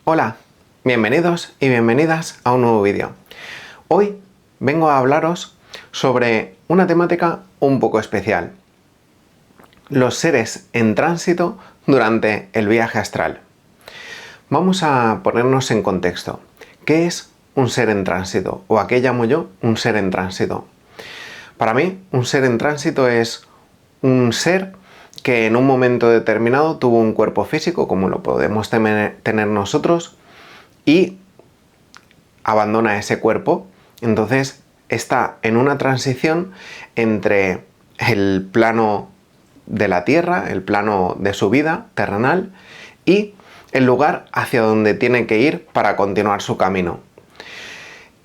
Hola, bienvenidos y bienvenidas a un nuevo vídeo. Hoy vengo a hablaros sobre una temática un poco especial. Los seres en tránsito durante el viaje astral. Vamos a ponernos en contexto. ¿Qué es un ser en tránsito? ¿O a qué llamo yo un ser en tránsito? Para mí, un ser en tránsito es un ser que en un momento determinado tuvo un cuerpo físico, como lo podemos tener nosotros, y abandona ese cuerpo. Entonces está en una transición entre el plano de la Tierra, el plano de su vida terrenal, y el lugar hacia donde tiene que ir para continuar su camino.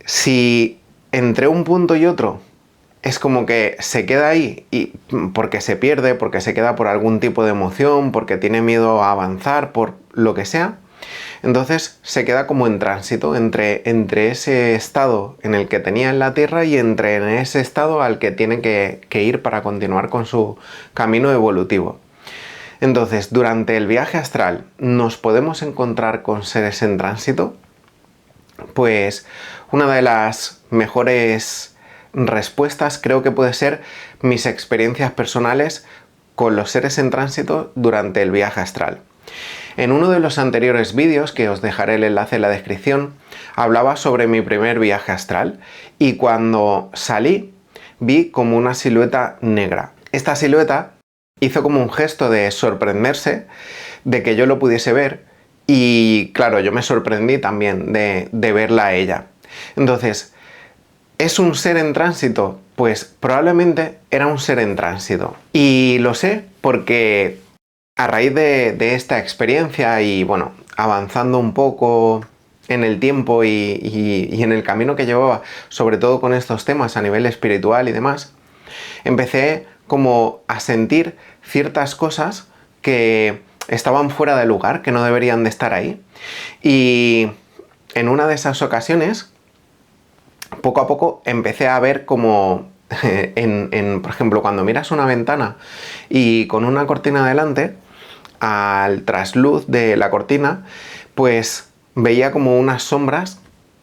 Si entre un punto y otro es como que se queda ahí y porque se pierde, porque se queda por algún tipo de emoción, porque tiene miedo a avanzar, por lo que sea, entonces se queda como en tránsito entre ese estado en el que tenía en la Tierra y entre ese estado al que tiene que ir para continuar con su camino evolutivo. Entonces, durante el viaje astral, ¿nos podemos encontrar con seres en tránsito? Pues una de las mejores respuestas creo que puede ser mis experiencias personales con los seres en tránsito durante el viaje astral. En uno de los anteriores vídeos, que os dejaré el enlace en la descripción, hablaba sobre mi primer viaje astral y cuando salí vi como una silueta negra. Esta silueta hizo como un gesto de sorprenderse de que yo lo pudiese ver y claro, yo me sorprendí también de verla a ella. Entonces, ¿es un ser en tránsito? Pues probablemente era un ser en tránsito. Y lo sé porque a raíz de esta experiencia y bueno, avanzando un poco en el tiempo y en el camino que llevaba, sobre todo con estos temas a nivel espiritual y demás, empecé como a sentir ciertas cosas que estaban fuera de lugar, que no deberían de estar ahí. Y en una de esas ocasiones, poco a poco empecé a ver como por ejemplo, cuando miras una ventana y con una cortina delante, al trasluz de la cortina, pues veía como unas sombras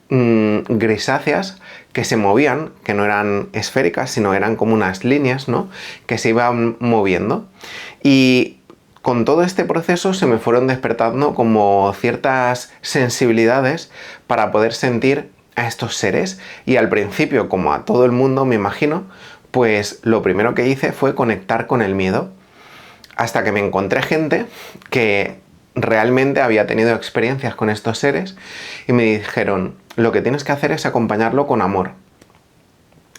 grisáceas que se movían, que no eran esféricas, sino eran como unas líneas, ¿no?, que se iban moviendo. Y con todo este proceso se me fueron despertando como ciertas sensibilidades para poder sentir a estos seres. Y al principio, como a todo el mundo me imagino, pues lo primero que hice fue conectar con el miedo. Hasta que me encontré gente que realmente había tenido experiencias con estos seres y me dijeron, lo que tienes que hacer es acompañarlo con amor.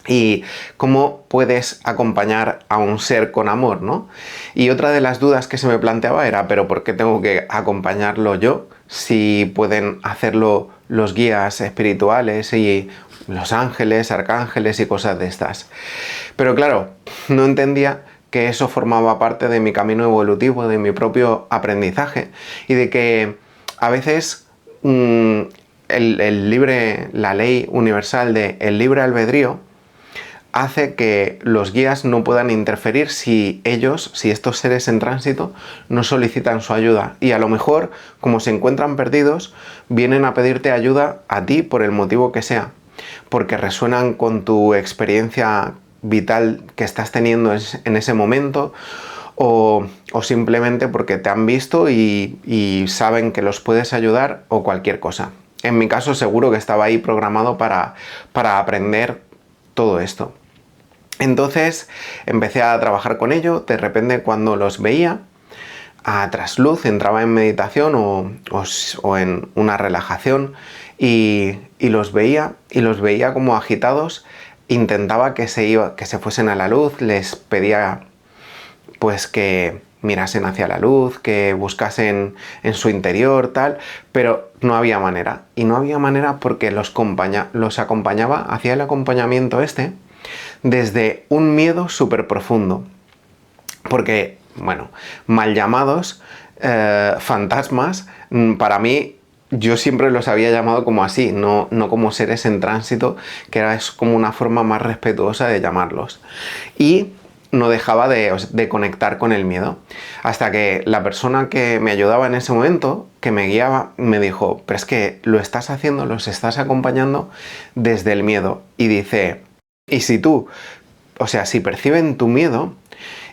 ¿Y cómo puedes acompañar a un ser con amor, no? Y otra de las dudas que se me planteaba era, ¿pero por qué tengo que acompañarlo yo si pueden hacerlo los guías espirituales y los ángeles, arcángeles y cosas de estas? Pero claro, no entendía que eso formaba parte de mi camino evolutivo, de mi propio aprendizaje y de que a veces la ley universal del libre albedrío hace que los guías no puedan interferir si estos seres en tránsito no solicitan su ayuda y a lo mejor, como se encuentran perdidos, vienen a pedirte ayuda a ti por el motivo que sea, porque resuenan con tu experiencia vital que estás teniendo en ese momento o simplemente porque te han visto y saben que los puedes ayudar o cualquier cosa. En mi caso seguro que estaba ahí programado para aprender todo esto. Entonces empecé a trabajar con ello. De repente cuando los veía a trasluz entraba en meditación o en una relajación y los veía como agitados. Intentaba que se fuesen a la luz, les pedía pues que mirasen hacia la luz, que buscasen en su interior, tal, pero no había manera. Y no había manera porque los acompañaba, hacía el acompañamiento desde un miedo súper profundo. Porque, bueno, mal llamados fantasmas, para mí, yo siempre los había llamado como así, no como seres en tránsito, que es como una forma más respetuosa de llamarlos. Y no dejaba de conectar con el miedo. Hasta que la persona que me ayudaba en ese momento, que me guiaba, me dijo, pero es que lo estás haciendo, los estás acompañando desde el miedo. Y dice, y si tú, o sea, si perciben tu miedo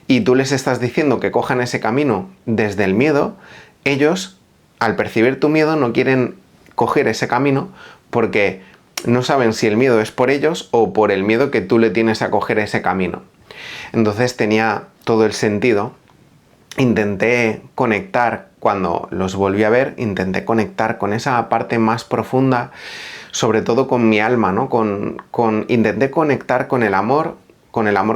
y tú les estás diciendo que cojan ese camino desde el miedo, ellos, al percibir tu miedo, no quieren coger ese camino porque no saben si el miedo es por ellos o por el miedo que tú le tienes a coger ese camino. Entonces tenía todo el sentido. Intenté conectar, cuando los volví a ver, intenté conectar con esa parte más profunda, sobre todo con mi alma, ¿no? Intenté conectar con el amor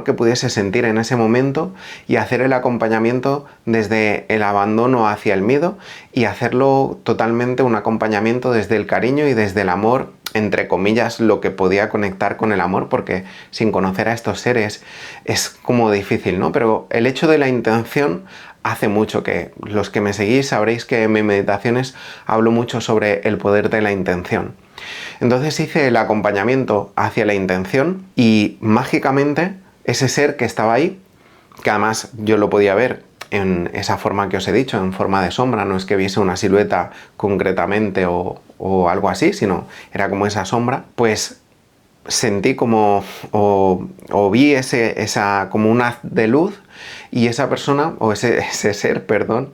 que pudiese sentir en ese momento y hacer el acompañamiento desde el abandono hacia el miedo y hacerlo totalmente un acompañamiento desde el cariño y desde el amor, entre comillas, lo que podía conectar con el amor, porque sin conocer a estos seres es como difícil, ¿no? Pero el hecho de la intención hace mucho. Que los que me seguís sabréis que en mis meditaciones hablo mucho sobre el poder de la intención. Entonces hice el acompañamiento hacia la intención y mágicamente ese ser que estaba ahí, que además yo lo podía ver en esa forma que os he dicho, en forma de sombra, no es que viese una silueta concretamente o algo así, sino era como esa sombra, pues sentí como, o vi como un haz de luz, y esa persona, o ese ser, perdón,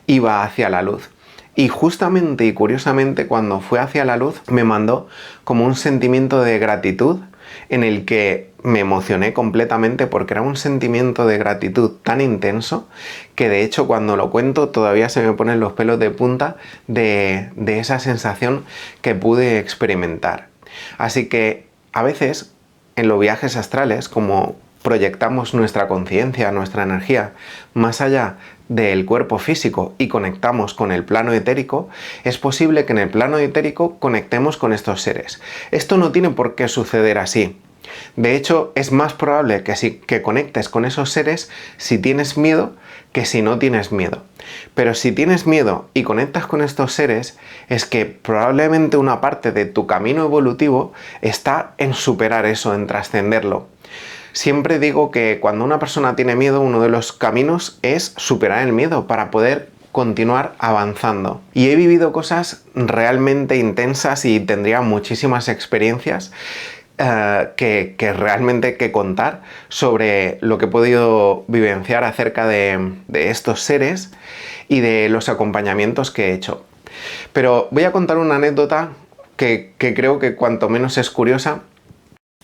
iba hacia la luz. Y justamente y curiosamente, cuando fue hacia la luz, me mandó como un sentimiento de gratitud en el que me emocioné completamente, porque era un sentimiento de gratitud tan intenso que, de hecho, cuando lo cuento todavía se me ponen los pelos de punta de esa sensación que pude experimentar. Así que a veces en los viajes astrales, como proyectamos nuestra conciencia, nuestra energía más allá del cuerpo físico y conectamos con el plano etérico, es posible que en el plano etérico conectemos con estos seres. Esto no tiene por qué suceder así. De hecho, es más probable que conectes con esos seres si tienes miedo que si no tienes miedo. Pero si tienes miedo y conectas con estos seres, es que probablemente una parte de tu camino evolutivo está en superar eso, en trascenderlo. Siempre digo que cuando una persona tiene miedo, uno de los caminos es superar el miedo para poder continuar avanzando. Y he vivido cosas realmente intensas y tendría muchísimas experiencias que realmente que contar sobre lo que he podido vivenciar acerca de estos seres y de los acompañamientos que he hecho. Pero voy a contar una anécdota que creo que cuanto menos es curiosa,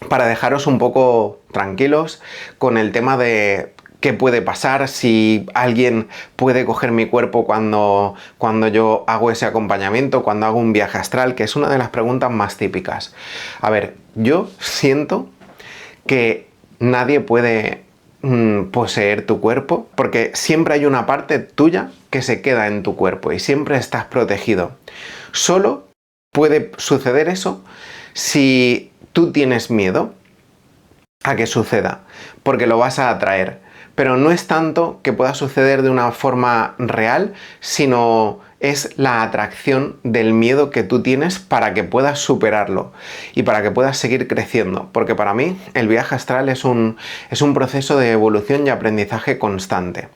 para dejaros un poco tranquilos con el tema de qué puede pasar, si alguien puede coger mi cuerpo cuando yo hago ese acompañamiento, cuando hago un viaje astral, que es una de las preguntas más típicas. A ver, yo siento que nadie puede poseer tu cuerpo, porque siempre hay una parte tuya que se queda en tu cuerpo y siempre estás protegido. Solo puede suceder eso si tú tienes miedo a que suceda, porque lo vas a atraer. Pero no es tanto que pueda suceder de una forma real, sino es la atracción del miedo que tú tienes para que puedas superarlo y para que puedas seguir creciendo. Porque para mí el viaje astral es un proceso de evolución y aprendizaje constante.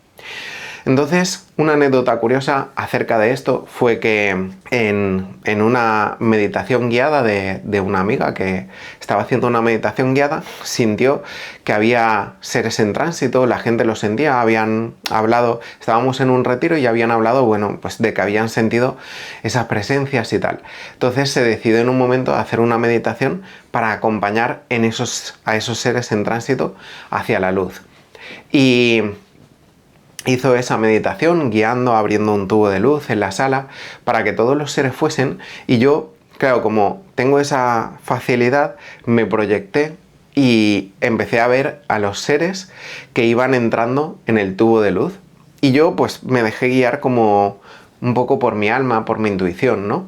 Entonces, una anécdota curiosa acerca de esto fue que en una meditación guiada de una amiga que estaba haciendo una meditación guiada, sintió que había seres en tránsito, la gente lo sentía, habían hablado, estábamos en un retiro y habían hablado, bueno, pues de que habían sentido esas presencias y tal. Entonces se decidió en un momento hacer una meditación para acompañar a esos seres en tránsito hacia la luz. Y hizo esa meditación guiando, abriendo un tubo de luz en la sala para que todos los seres fuesen, y yo, claro, como tengo esa facilidad, me proyecté y empecé a ver a los seres que iban entrando en el tubo de luz, y yo pues me dejé guiar como un poco por mi alma, por mi intuición, ¿no?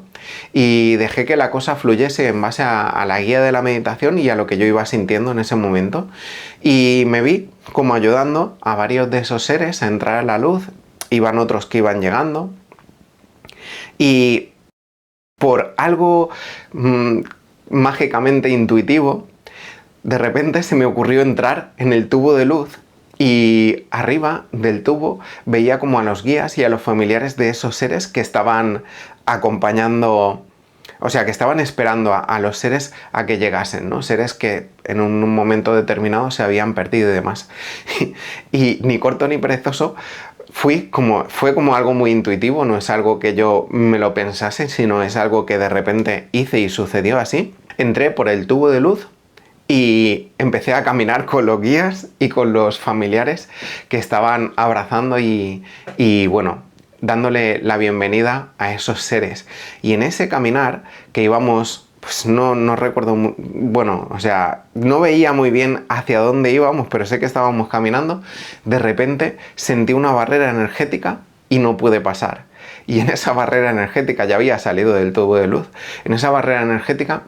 Y dejé que la cosa fluyese en base a la guía de la meditación y a lo que yo iba sintiendo en ese momento. Y me vi como ayudando a varios de esos seres a entrar a la luz. Iban otros que iban llegando. Y por algo mágicamente intuitivo, de repente se me ocurrió entrar en el tubo de luz Y arriba del tubo veía como a los guías y a los familiares de esos seres que estaban acompañando, o sea, que estaban esperando a los seres a que llegasen, ¿no? Seres que en un momento determinado se habían perdido y demás. Y ni corto ni perezoso, fue como algo muy intuitivo, no es algo que yo me lo pensase, sino es algo que de repente hice y sucedió así. Entré por el tubo de luz y empecé a caminar con los guías y con los familiares que estaban abrazando y bueno, dándole la bienvenida a esos seres. Y en ese caminar que íbamos, pues no recuerdo, bueno, o sea, no veía muy bien hacia dónde íbamos, pero sé que estábamos caminando. De repente sentí una barrera energética y no pude pasar. Y en esa barrera energética, ya había salido del tubo de luz, en esa barrera energética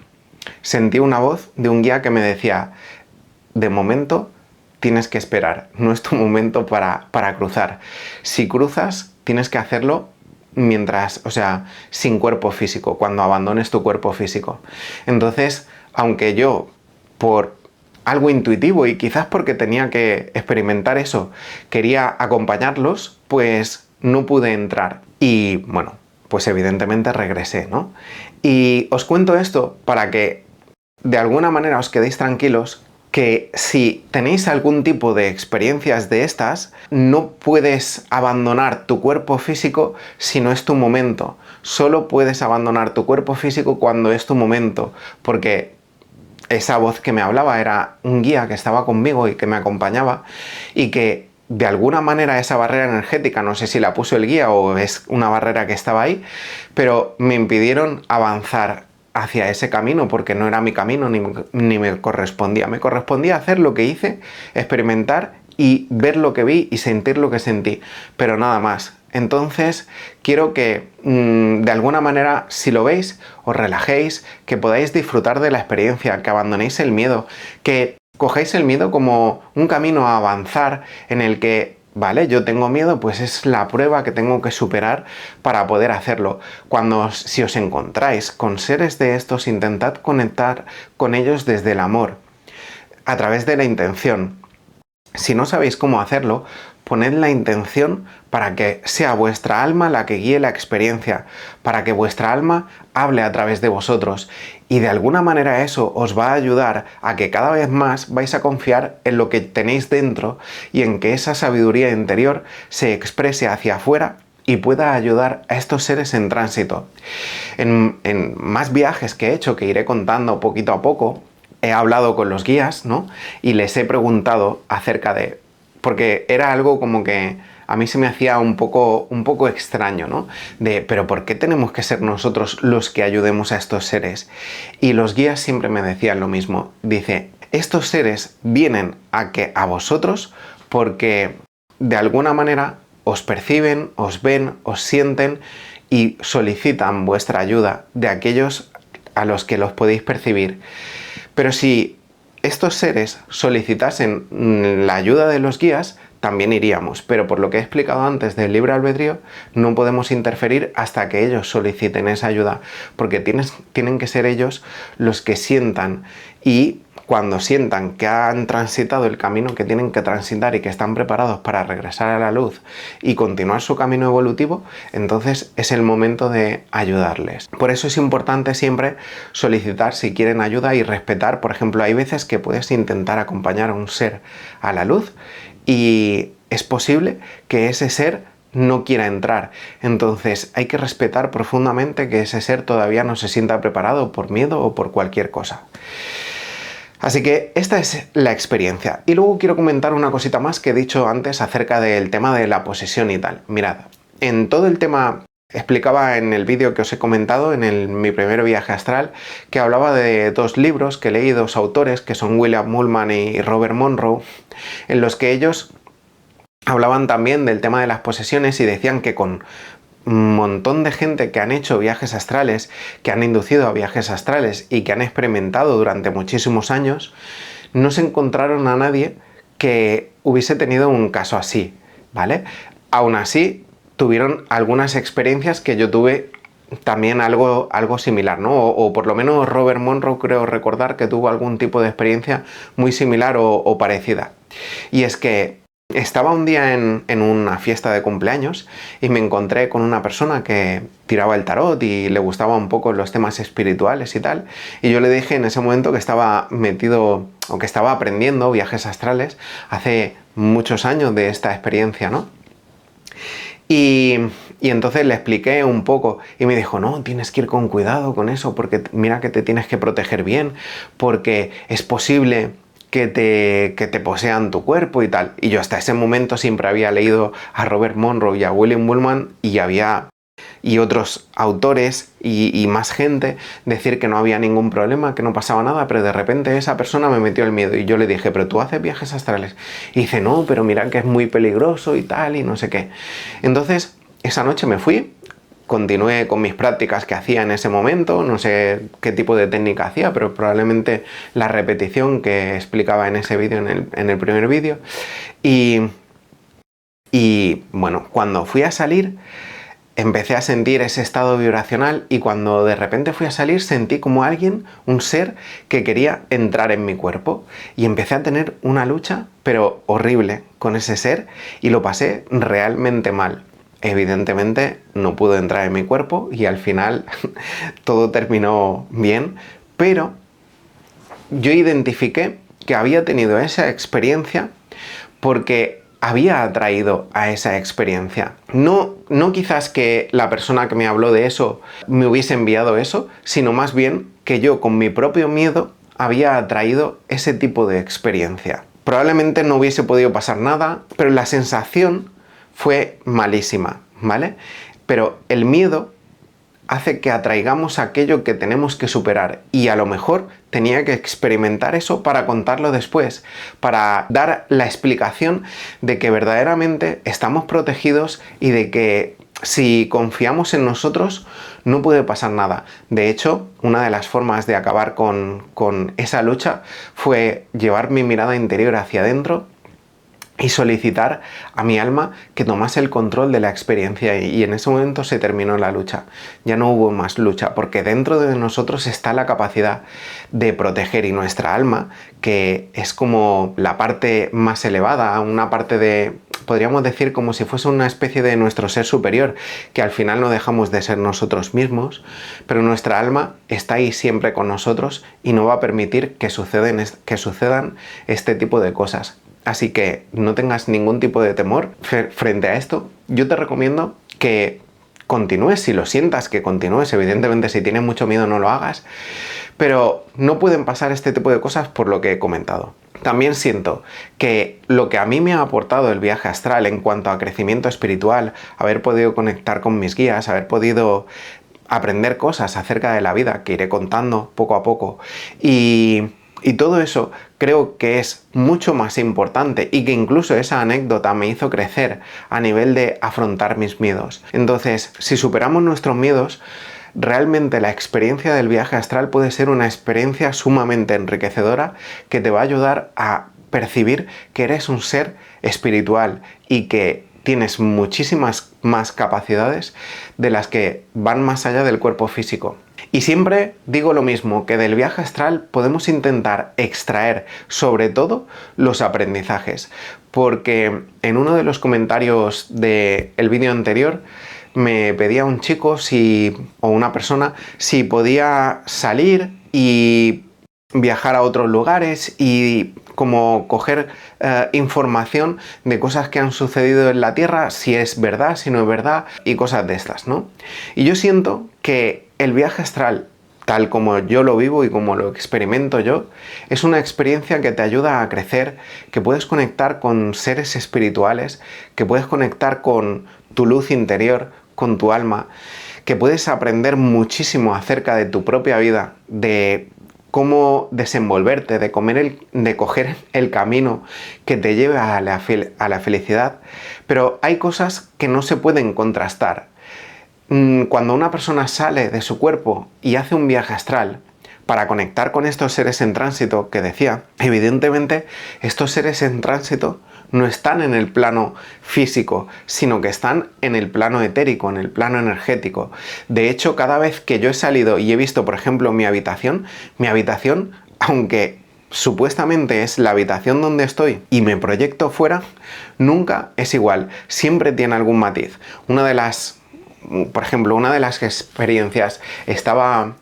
sentí una voz de un guía que me decía: de momento tienes que esperar, no es tu momento para cruzar. Si cruzas, tienes que hacerlo mientras, o sea, sin cuerpo físico, cuando abandones tu cuerpo físico. Entonces, aunque yo, por algo intuitivo y quizás porque tenía que experimentar eso, quería acompañarlos, pues no pude entrar. Y bueno, pues evidentemente regresé, ¿no? Y os cuento esto para que de alguna manera os quedéis tranquilos, que si tenéis algún tipo de experiencias de estas, no puedes abandonar tu cuerpo físico si no es tu momento. Solo puedes abandonar tu cuerpo físico cuando es tu momento, porque esa voz que me hablaba era un guía que estaba conmigo y que me acompañaba, y que de alguna manera esa barrera energética, no sé si la puso el guía o es una barrera que estaba ahí, pero me impidieron avanzar hacia ese camino, porque no era mi camino ni me correspondía. Me correspondía hacer lo que hice, experimentar y ver lo que vi y sentir lo que sentí, pero nada más. Entonces quiero que de alguna manera, si lo veis, os relajéis, que podáis disfrutar de la experiencia, que abandonéis el miedo, que cogéis el miedo como un camino a avanzar en el que, vale, yo tengo miedo, pues es la prueba que tengo que superar para poder hacerlo. Si os encontráis con seres de estos, intentad conectar con ellos desde el amor, a través de la intención. Si no sabéis cómo hacerlo, poned la intención para que sea vuestra alma la que guíe la experiencia, para que vuestra alma hable a través de vosotros, y de alguna manera eso os va a ayudar a que cada vez más vais a confiar en lo que tenéis dentro y en que esa sabiduría interior se exprese hacia afuera y pueda ayudar a estos seres en tránsito. En más viajes que he hecho, que iré contando poquito a poco, he hablado con los guías, ¿no? Y les he preguntado acerca de... porque era algo como que a mí se me hacía un poco extraño, ¿no? Pero ¿por qué tenemos que ser nosotros los que ayudemos a estos seres? Y los guías siempre me decían lo mismo. Dice, estos seres vienen a vosotros porque de alguna manera os perciben, os ven, os sienten y solicitan vuestra ayuda de aquellos a los que los podéis percibir. Pero si estos seres solicitasen la ayuda de los guías, también iríamos, pero por lo que he explicado antes del libre albedrío, no podemos interferir hasta que ellos soliciten esa ayuda, porque tienen que ser ellos los que sientan, y cuando sientan que han transitado el camino que tienen que transitar y que están preparados para regresar a la luz y continuar su camino evolutivo, entonces es el momento de ayudarles. Por eso es importante siempre solicitar si quieren ayuda y respetar. Por ejemplo, hay veces que puedes intentar acompañar a un ser a la luz y es posible que ese ser no quiera entrar. Entonces hay que respetar profundamente que ese ser todavía no se sienta preparado por miedo o por cualquier cosa. Así que esta es la experiencia. Y luego quiero comentar una cosita más que he dicho antes acerca del tema de la posesión y tal. Mirad, en todo el tema... Explicaba en el vídeo que os he comentado, mi primer viaje astral, que hablaba de dos libros que leí, dos autores, que son William Mullman y Robert Monroe, en los que ellos hablaban también del tema de las posesiones y decían que con un montón de gente que han hecho viajes astrales, que han inducido a viajes astrales y que han experimentado durante muchísimos años, no se encontraron a nadie que hubiese tenido un caso así, ¿vale? Aún así, tuvieron algunas experiencias que yo tuve también algo similar, ¿no? O por lo menos Robert Monroe creo recordar que tuvo algún tipo de experiencia muy similar o parecida. Y es que Estaba un día en una fiesta de cumpleaños y me encontré con una persona que tiraba el tarot y le gustaba un poco los temas espirituales y tal. Y yo le dije en ese momento que estaba metido o que estaba aprendiendo viajes astrales hace muchos años de esta experiencia, ¿no? Y, y entonces le expliqué un poco y me dijo, no, tienes que ir con cuidado con eso porque mira que te tienes que proteger bien porque es posible que te posean tu cuerpo y tal. Y yo hasta ese momento siempre había leído a Robert Monroe y a William Buhlman y otros autores y más gente decir que no había ningún problema, que no pasaba nada, pero de repente esa persona me metió el miedo y yo le dije, pero tú haces viajes astrales. Y dice, no, pero mira que es muy peligroso y tal y no sé qué. Entonces, esa noche me fui, continué con mis prácticas que hacía en ese momento, no sé qué tipo de técnica hacía, pero probablemente la repetición que explicaba en ese vídeo, en el primer vídeo. Y bueno, cuando fui a salir, empecé a sentir ese estado vibracional y cuando de repente fui a salir sentí como alguien, un ser que quería entrar en mi cuerpo y empecé a tener una lucha, pero horrible, con ese ser y lo pasé realmente mal. Evidentemente no pudo entrar en mi cuerpo y al final todo terminó bien, pero yo identifiqué que había tenido esa experiencia porque había atraído a esa experiencia. No quizás que la persona que me habló de eso me hubiese enviado eso, sino más bien que yo con mi propio miedo había atraído ese tipo de experiencia. Probablemente no hubiese podido pasar nada, pero la sensación fue malísima, ¿vale? Pero el miedo hace que atraigamos aquello que tenemos que superar y a lo mejor tenía que experimentar eso para contarlo después, para dar la explicación de que verdaderamente estamos protegidos y de que si confiamos en nosotros no puede pasar nada. De hecho, una de las formas de acabar con esa lucha fue llevar mi mirada interior hacia adentro y solicitar a mi alma que tomase el control de la experiencia y en ese momento se terminó la lucha. Ya no hubo más lucha porque dentro de nosotros está la capacidad de proteger y nuestra alma, que es como la parte más elevada, una parte de, podríamos decir como si fuese una especie de nuestro ser superior, que al final no dejamos de ser nosotros mismos, pero nuestra alma está ahí siempre con nosotros y no va a permitir que sucedan este tipo de cosas. Así que no tengas ningún tipo de temor frente a esto. Yo te recomiendo que continúes, si lo sientas, que continúes. Evidentemente, si tienes mucho miedo, no lo hagas. Pero no pueden pasar este tipo de cosas por lo que he comentado. También siento que lo que a mí me ha aportado el viaje astral en cuanto a crecimiento espiritual, haber podido conectar con mis guías, haber podido aprender cosas acerca de la vida que iré contando poco a poco y todo eso creo que es mucho más importante y que incluso esa anécdota me hizo crecer a nivel de afrontar mis miedos. Entonces, si superamos nuestros miedos, realmente la experiencia del viaje astral puede ser una experiencia sumamente enriquecedora que te va a ayudar a percibir que eres un ser espiritual y que tienes muchísimas más capacidades de las que van más allá del cuerpo físico. Y siempre digo lo mismo, que del viaje astral podemos intentar extraer sobre todo los aprendizajes, porque en uno de los comentarios del vídeo anterior me pedía un chico o una persona si podía salir y viajar a otros lugares y como coger información de cosas que han sucedido en la Tierra, si es verdad, si no es verdad y cosas de estas, ¿no? Y yo siento que el viaje astral, tal como yo lo vivo y como lo experimento yo, es una experiencia que te ayuda a crecer, que puedes conectar con seres espirituales, que puedes conectar con tu luz interior, con tu alma, que puedes aprender muchísimo acerca de tu propia vida, de cómo desenvolverte, de coger el camino que te lleve a la felicidad. Pero hay cosas que no se pueden contrastar. Cuando una persona sale de su cuerpo y hace un viaje astral para conectar con estos seres en tránsito que decía, evidentemente estos seres en tránsito no están en el plano físico, sino que están en el plano etérico, en el plano energético. De hecho, cada vez que yo he salido y he visto, por ejemplo, mi habitación, aunque supuestamente es la habitación donde estoy y me proyecto fuera, nunca es igual, siempre tiene algún matiz. Por ejemplo, una de las experiencias, estaba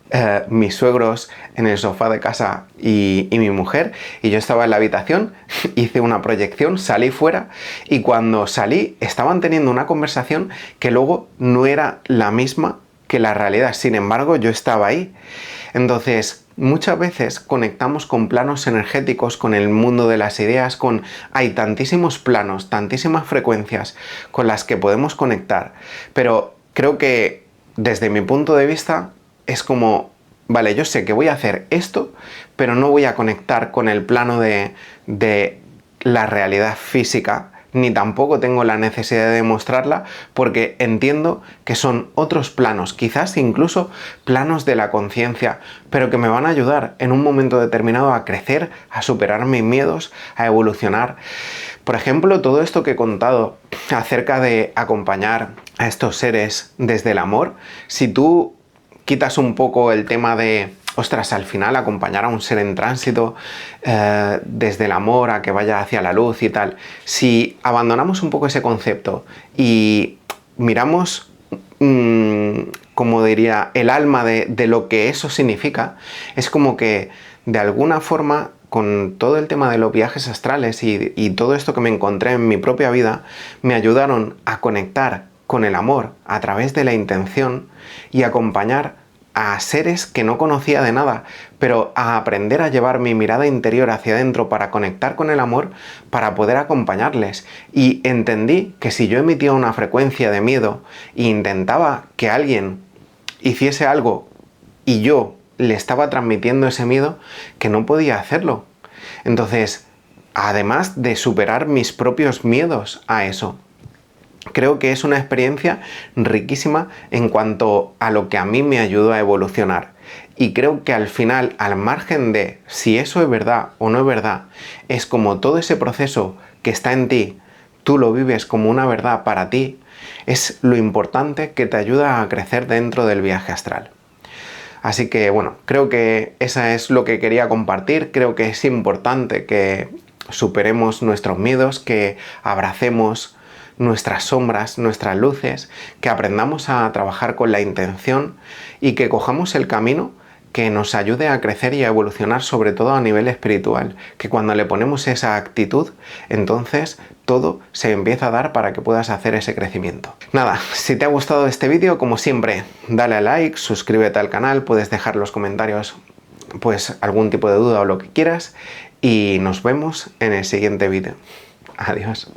mis suegros en el sofá de casa y mi mujer, y yo estaba en la habitación, hice una proyección, salí fuera, y cuando salí estaban teniendo una conversación que luego no era la misma que la realidad. Sin embargo, yo estaba ahí. Entonces, muchas veces conectamos con planos energéticos, con el mundo de las ideas, hay tantísimos planos, tantísimas frecuencias con las que podemos conectar, pero creo que desde mi punto de vista es como, vale, yo sé que voy a hacer esto, pero no voy a conectar con el plano de la realidad física, ni tampoco tengo la necesidad de demostrarla, porque entiendo que son otros planos, quizás incluso planos de la conciencia, pero que me van a ayudar en un momento determinado a crecer, a superar mis miedos, a evolucionar. Por ejemplo, todo esto que he contado acerca de acompañar a estos seres desde el amor, si tú quitas un poco el tema de, ostras, al final acompañar a un ser en tránsito desde el amor a que vaya hacia la luz y tal, si abandonamos un poco ese concepto y miramos, como diría, el alma de lo que eso significa, es como que de alguna forma, con todo el tema de los viajes astrales y todo esto que me encontré en mi propia vida, me ayudaron a conectar con el amor a través de la intención y acompañar a seres que no conocía de nada, pero a aprender a llevar mi mirada interior hacia adentro para conectar con el amor, para poder acompañarles. Y entendí que si yo emitía una frecuencia de miedo e intentaba que alguien hiciese algo y yo le estaba transmitiendo ese miedo, que no podía hacerlo. Entonces, además de superar mis propios miedos a eso, creo que es una experiencia riquísima en cuanto a lo que a mí me ayudó a evolucionar. Y creo que al final, al margen de si eso es verdad o no es verdad, es como todo ese proceso que está en ti, tú lo vives como una verdad para ti, es lo importante que te ayuda a crecer dentro del viaje astral. Así que bueno, creo que eso es lo que quería compartir. Creo que es importante que superemos nuestros miedos, que abracemos nuestras sombras, nuestras luces, que aprendamos a trabajar con la intención y que cojamos el camino que nos ayude a crecer y a evolucionar, sobre todo a nivel espiritual, que cuando le ponemos esa actitud, entonces todo se empieza a dar para que puedas hacer ese crecimiento. Nada, si te ha gustado este vídeo, como siempre, dale a like, suscríbete al canal, puedes dejar en los comentarios pues algún tipo de duda o lo que quieras, y nos vemos en el siguiente vídeo. Adiós.